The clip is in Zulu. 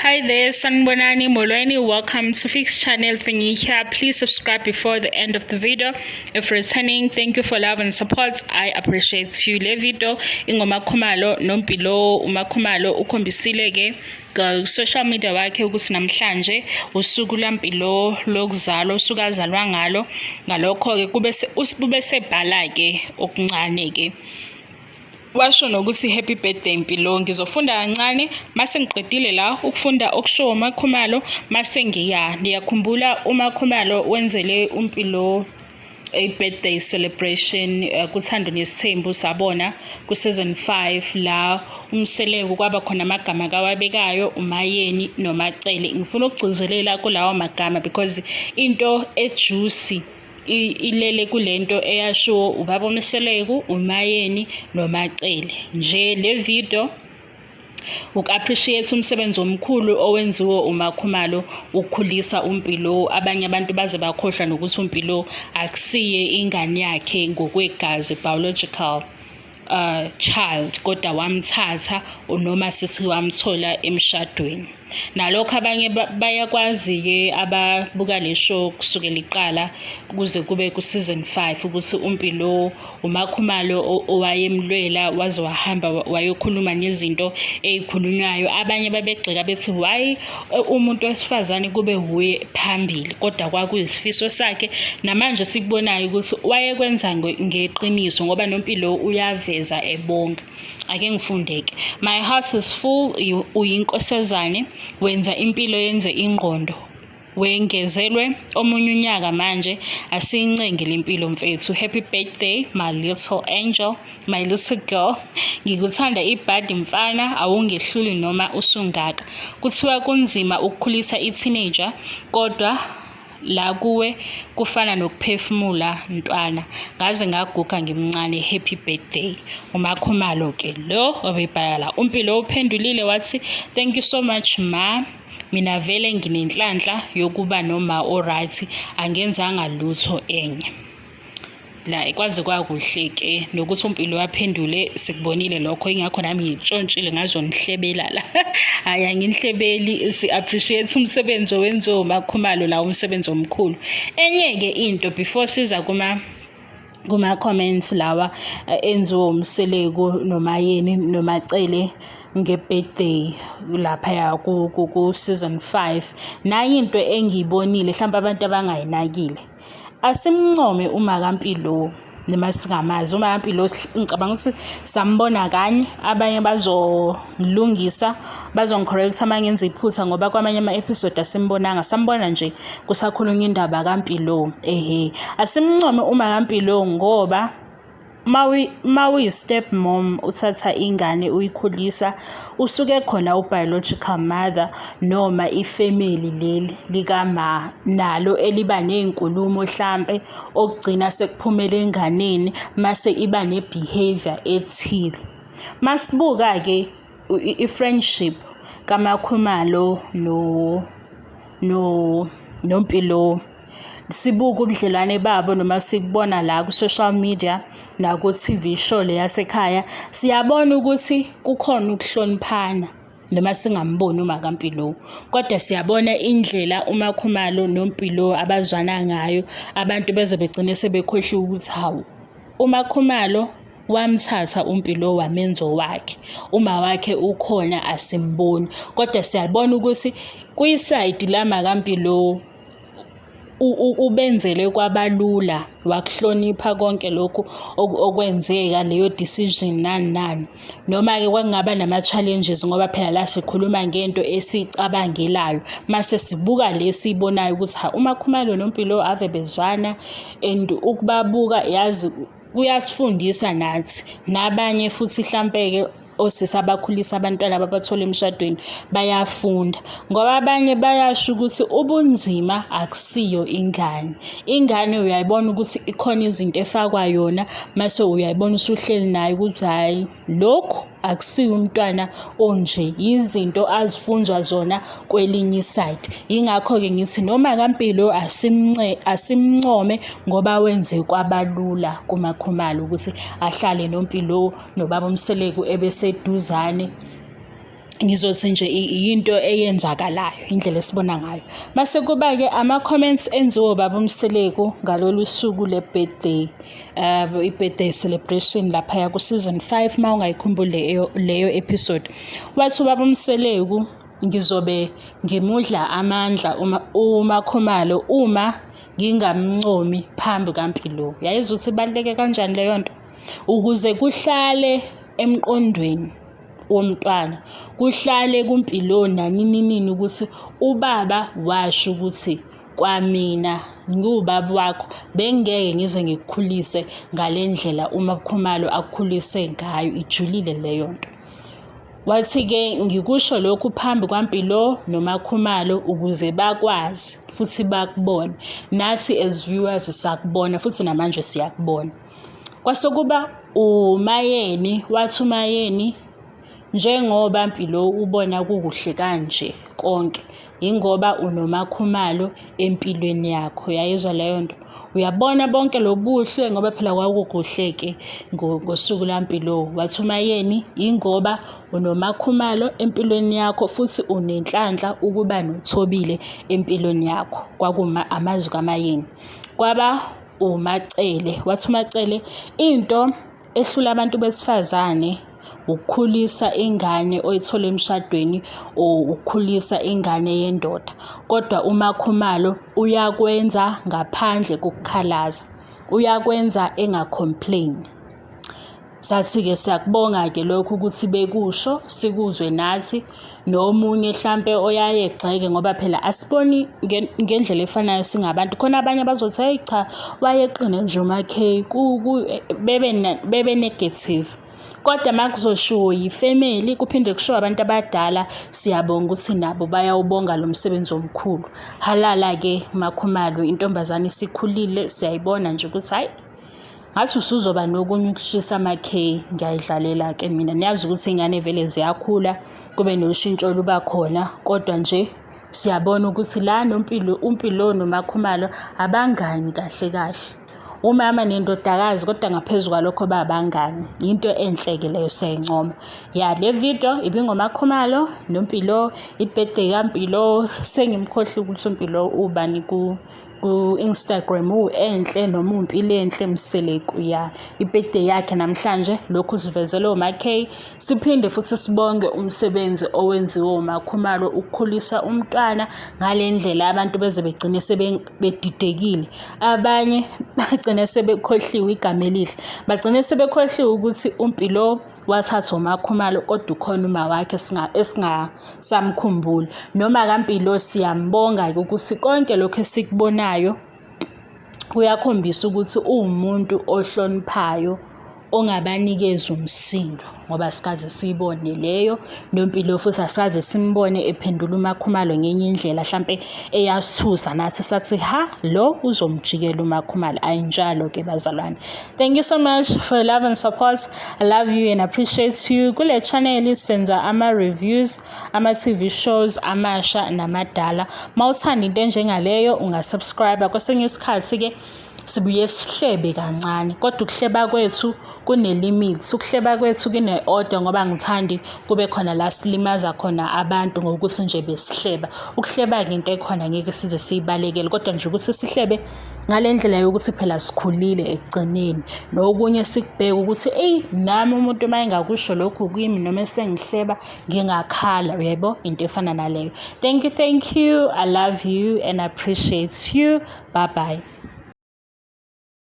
Hi there, Sanbonani Molweni. Welcome to Fix Channel Thingy here. Please subscribe before the end of the video. If returning, thank you for love and support. I appreciate you. Le video Makhumalo Mpilo Makhumalo ukhombisile ke social media wakhe ukuthi namhlanje usuku lampilo lokuzalwa usuku azalwa ngalo. Ngalokho ke kube sebhala ke okuncane ke. Washo nokuthi happy birthday Mpilo, ngizofunda kancane mase ngiqedile la ukufunda okushowo uMakhumalo mase ngiyakhumbula uMakhumalo wenzele uMpilo a birthday celebration kuThando Nes'thembu sabona ku season 5 la Mseleku kwaba khona amagama kawabekayo uMayeni noMacele. Ngifuna ukugcizelela kulawo magama because into ejuicy ilele kulento eyasho ubaba Mseleku, uMayeni noMacele. Nje le video uk-appreciate umsebenzi omkhulu owenziwe uMakhumalo ukukhulisa uMpilo. Abanye abantu baze bakhohlwa nokuthi uMpilo akusiye ingane yakhe ngokwegazi, biological child, kodwa wamthatha noma sithi wamthola emshadweni. Nalokho abanye bayakwazi-ke ababuka le show kusukela iqala kuze kube ku season 5 ukuthi uMpilo uMakhumalo owayemlwela waze wahamba wayokhuluma nezinto ezikhulunywayo. Abanye babegxeka bethi why umuntu wesifazane kube huye phambili, kodwa kwakuyisifiso sakhe namanje sikubonayo ukuthi wayekwenza ngeqiniso ngoba noMpilo uyaveza ebonga. Ake ngifundeke. My heart is full, uyinkosazane, wenza impilo yenze ingqondo, wengezelwe omunye unyaka manje, asiyincenge lempilo mfethu. Happy birthday my little angel, my little girl. Ngikuthanda ibhadi mfana, awungehluli noma usungaka. Kuthiwa kunzima ukukhulisa i-teenager, kodwa la kuwe kufana nokuphefumula ntwana. Ngaze ngaguga ngimncane. Happy birthday uMakhumalo ke lo obebhala la. uMpilo uphendulile wathi thank you so much ma, mina vele nginenhlanhla yokuba noma alright, angenzanga lutho enye. La ikwazi kwakuhle ke nokuthi uMpilo waphendule sikubonile lokho, ingakho nami ngitshontshile ngazonihlebela la. Hayi anginihlebeli, si appreciate umsebenzi owenziwe uMakhumalo la, umsebenzi omkhulu. Enye ke into before siza kuma comments lawa enziwe uMseleku noMayeni noMacele nge-birthday lapha ku season 5, nayo into engiyibonile mhlawumbe abantu abangayinakile. Asimncome uMakaMpilo noma singamazi uMakaMpilo, ngicabanga ukuthi sambona kanye, abanye bazolungisa bazongicorrect uma ngenza iphutha ngoba kwamanye ama-episode asimbonanga, sambona nje kusakhulunywa indaba kaMpilo. Asimncome uMakaMpilo ngoba mawi-step mom uthatha ingane uyikhulisa, usuke khona u-biological mother noma ifamily leli likama nalo eliba ney'nkulumo hlampe okugcina sekuphumela enganeni mase iba ne-behavior ethile. Masibuka-ke i-friendship kaMakhumalo noMpilo, sibuka ubudlelwane babo noma sikubona la ku-social media na ku-TV show le yasekhaya, siyabona ukuthi kukhona ukuhloniphana noma singamboni uMakaMpilo, kodwa siyabona indlela uMakhumalo noMpilo abazwana ngayo. Abantu beze begcine sebekhohliwe ukuthi hawu, uMakhumalo wamthatha uMpilo wamenza wakhe, uma wakhe ukhona asimboni, kodwa siyabona ukuthi kwisayidi la makaMpilo ubenzele kwabalula, wakuhlonipha konke lokhu okwenzeka, leyo decision nani noma-ke kwakungaba nama-challenges ngoba phela la sikhuluma ngento esicabangelayo mase sibuka lesiyibonayo ukuthi uMakhumalo noMpilo ave bezwana, and ukubabuka yazi kuyasifundisa nathi nabanye futhi hlampe-ke osisi abakhulisa abantwana ababathola emshadweni bayafunda, ngoba abanye bayasho ukuthi ubunzima akusiyo ingane uyayibona ukuthi ikhona izinto efakwa yona mase uyayibona usuhleli naye ukuthi hayi lokhu akusiyo umntwana onje, izinto azifunzwa zona kwelinye iside. Yingakho-ke ngithi noma kaMpilo asimncome ngoba wenze kwabalula kuMakhumalo ukuthi ahlale noMpilo nobaba Mseleku ebeseduzane ngizothi nje into eyenzakalayo indlela esibona ngayo. Mase kuba ke ama comments enziwe baba Mseleku ngalolu suku le birthday i-birthday celebration lapha ku season 5 mawungayikhumbuli leyo episode. Wathi baba Mseleku ngizobe ngimudla amandla uMakhumalo uma ngingamncomi phambi kaMpilo. Yayizwa ukuthi ibaluleke kanjani leyo nto? Ukuze kuhlale emqondweni womntwana, kuhlale kuMpilo naninini ukuthi ubaba washo ukuthi kwamina ngubaba wakho bengeke ngize ngikukhulise ngalendlela uMakhumalo akukhulise ngayo, ijulile leyo nto. Wathi ke ngikusho lokhu phambi kwaMpilo noMakhumalo ukuze bakwazi futhi bakubone, nathi as viewers sakubona futhi namanje siyakubona. Kwasokuba uMayeni, wathi uMayeni njengoba Mpilo ubona kukuhle kanje konke ingoba unoMakhumalo empilweni yakho. Yayizwa leyo nto? Uyabona bonke lobuhle ngoba phela kwakukuhle ke ngosuku laMpilo. Wathi uMayeni ingoba unoMakhumalo empilweni yakho futhi unenhlanhla ukuba nothobile empilweni yakho. Kwakuma amazwi kaMayeni. Kwaba uMacele, wathi uMacele into ehlula abantu besifazane ukukhulisa ingane oyithola emshadweni or ukukhulisa ingane yendoda, kodwa uMakhumalo uyakwenza ngaphandle kokukhalaza, uyakwenza engacomplain. Sathi-ke siyakubonga ke lokhu ukuthi bekusho sikuzwe nathi nomunye mhlampe oyaye egxeke ngoba phela asiboni ngendlela efanayo singabantu. Khona abanye abazothi hey cha wayeqine nje uMakhe bebe negative. Kodwa makuzoshiwo yifamily kuphinde kushiwo abantu abadala, siyabonga ukuthi nabo bayawubonga lo msebenzi omkhulu. Halala ke Makhumalo, intombazane isikhulile, siyayibona nje ukuthi hayi ngathi usuzoba nokunye ukushisa amakhe. Ngiyayidlalela ke mina, niyazi ukuthi ingane vele ziyakhula kube noshintsho luba khona, kodwa nje siyabona ukuthi la uMpilo noMakhumalo abangani kahle kahle, umama nendodakazi, kodwa ngaphezulu kwalokho babangani. Into enhle ke leyo, siyayincoma. Ya le video ibingoMakhumalo noMpilo, i-birthday kaMpilo. Sengimkhohle ukuthi uMpilo ubani ku Instagram, enhle noma uMpilo enhle Mseleku. Ya i-birthday yakhe namhlanje, lokhu sivezele uMakhe. Siphinde futhi sibonge umsebenzi owenziwe uMakhumalo ukukhulisa umntwana ngalendlela abantu beze begcine sebedidekile. Abanye bagcine sebekhohliwe igama elihle, bagcine sebekhohliwe ukuthi uMpilo wathatha uMakhumalo kodwa ukhona uma wakhe esingasamkhumbuli. Noma kaMpilo siyambonga ukuthi konke lokho esikubonayo kuyakhombisa ukuthi uwumuntu ohloniphayo, ongabanikeza umsindo, ngoba sikaze siyibone leyo noMpilo futhi asikaze simbone ephendula uMakhumalo ngenye indlela mhlampe eyasithusa nathi sathi ha lo uzomjikela uMakhumalo. Ayinjalo ke bazalwane. Thank you so much for love and support. I love you and appreciate you. Kule channel senza ama reviews, ama TV shows amasha namadala. Mawuthanda into njengaleyo ungasubscribe. Kwesinye isikhathi ke sibuye sihlebe kancane, kodwa ukuhleba kwethu kune-limit, ukuhleba kwethu kune-order, ngoba ngithandi kube khona la silimaza khona abantu ngokuthi nje besihleba. Ukuhleba-ke into ekhona ngeke size siyibalekele, kodwa nje ukuthi sihlebe ngale ndlela yokuthi phela sikhulile ekugcineni, nokunye sikubheke ukuthi nami umuntu uma engakusho lokhu kimi noma esengihleba ngingakhala, uyabo, into efana naleyo. Thank you, I love you and appreciate you. Bye bye.